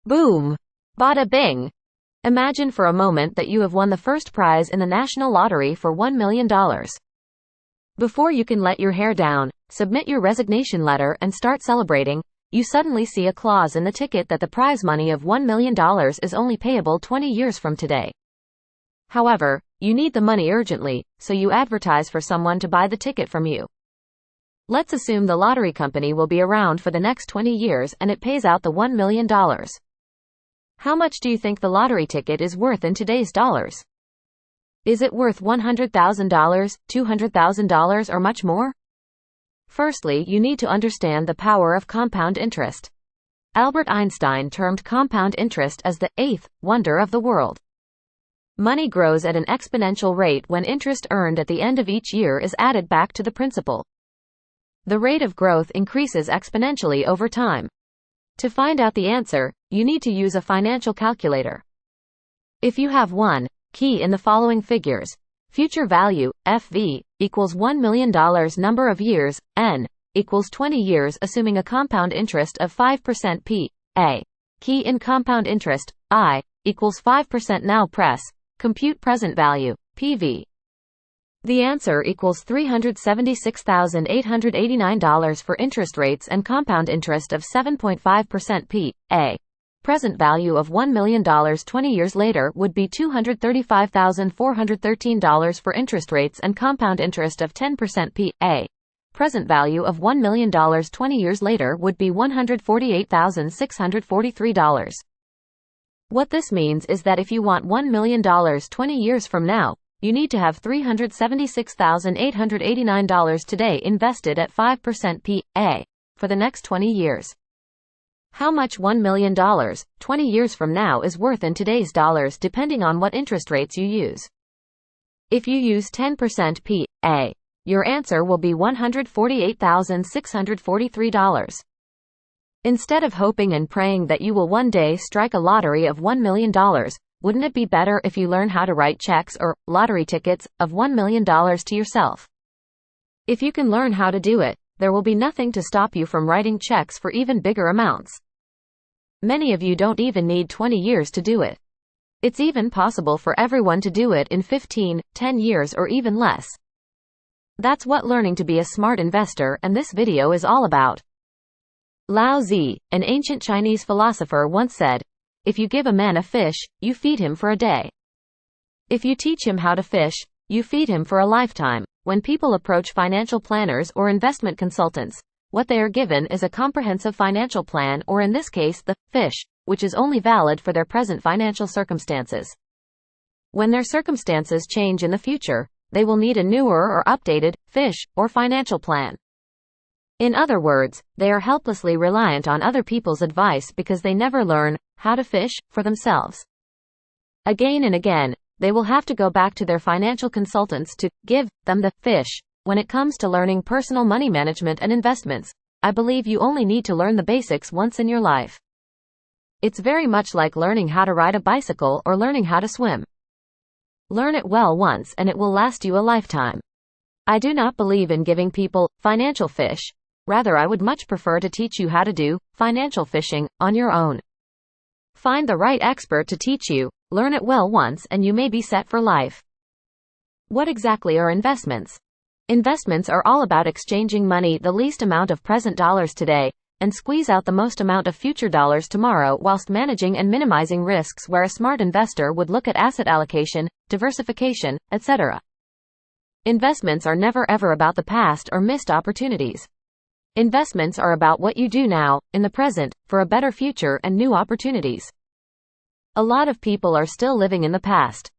Boom! Bada bing! Imagine for a moment that you have won the first prize in the national lottery for $1 million. Before you can let your hair down, submit your resignation letter, and start celebrating, you suddenly see a clause in the ticket that the prize money of $1 million is only payable 20 years from today. However, you need the money urgently, so you advertise for someone to buy the ticket from you. Let's assume the lottery company will be around for the next 20 years and it pays out the $1 million. How much do you think the lottery ticket is worth in today's dollars? Is it worth $100,000, $200,000, or much more? Firstly, you need to understand the power of compound interest. Albert Einstein termed compound interest as the eighth wonder of the world. Money grows at an exponential rate when interest earned at the end of each year is added back to the principal. The rate of growth increases exponentially over time. To find out the answer, you need to use a financial calculator. If you have one, key in the following figures. Future value, FV, equals $1 million number of years, N, equals 20 years assuming a compound interest of 5% P, A. Key in compound interest, I, equals 5%. Now press, compute present value, PV. The answer equals $376,889 for interest rates and compound interest of 7.5% P, A. Present value of $1 million 20 years later would be $235,413 for interest rates and compound interest of 10% P.A. Present value of $1 million 20 years later would be $148,643. What this means is that if you want $1 million 20 years from now, you need to have $376,889 today invested at 5% P.A. for the next 20 years. How much $1 million 20 years from now is worth in today's dollars depending on what interest rates you use. If you use 10% P.A., your answer will be $148,643. Instead of hoping and praying that you will one day strike a lottery of $1 million, wouldn't it be better if you learn how to write checks or lottery tickets of $1 million to yourself? If you can learn how to do it, there will be nothing to stop you from writing checks for even bigger amounts. Many of you don't even need 20 years to do it. It's even possible for everyone to do it in 15, 10 years or even less. That's what learning to be a smart investor and this video is all about. Lao Tzu, an ancient Chinese philosopher, once said, "If you give a man a fish, you feed him for a day. If you teach him how to fish, you feed him for a lifetime." When people approach financial planners or investment consultants, what they are given is a comprehensive financial plan, or in this case, the fish, which is only valid for their present financial circumstances. When their circumstances change in the future, they will need a newer or updated fish or financial plan. In other words, they are helplessly reliant on other people's advice because they never learn how to fish for themselves. Again and again, they will have to go back to their financial consultants to give them the fish. When it comes to learning personal money management and investments, I believe you only need to learn the basics once in your life. It's very much like learning how to ride a bicycle or learning how to swim. Learn it well once and it will last you a lifetime. I do not believe in giving people financial fish. Rather, I would much prefer to teach you how to do financial fishing on your own. Find the right expert to teach you, learn it well once, and you may be set for life. What exactly are investments? Investments are all about exchanging money, the least amount of present dollars today, and squeeze out the most amount of future dollars tomorrow, whilst managing and minimizing risks, where a smart investor would look at asset allocation, diversification, etc. Investments are never ever about the past or missed opportunities. Investments are about what you do now, in the present, for a better future and new opportunities. A lot of people are still living in the past.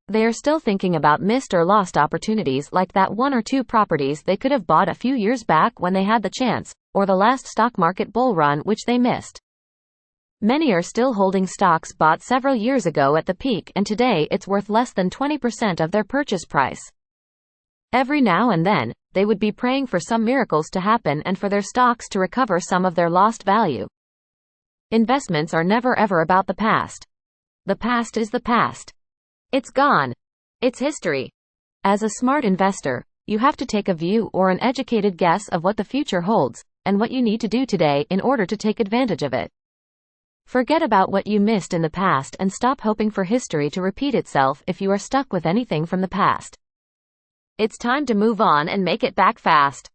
They are still thinking about missed or lost opportunities, like that one or two properties they could have bought a few years back when they had the chance, or the last stock market bull run which they missed. Many are still holding stocks bought several years ago at the peak, and today it's worth less than 20% of their purchase price. Every now and then, they would be praying for some miracles to happen and for their stocks to recover some of their lost value. Investments are never ever about the past. The past is the past. It's gone. It's history. As a smart investor, you have to take a view or an educated guess of what the future holds, and what you need to do today in order to take advantage of it. Forget about what you missed in the past and stop hoping for history to repeat itself if you are stuck with anything from the past. It's time to move on and make it back fast.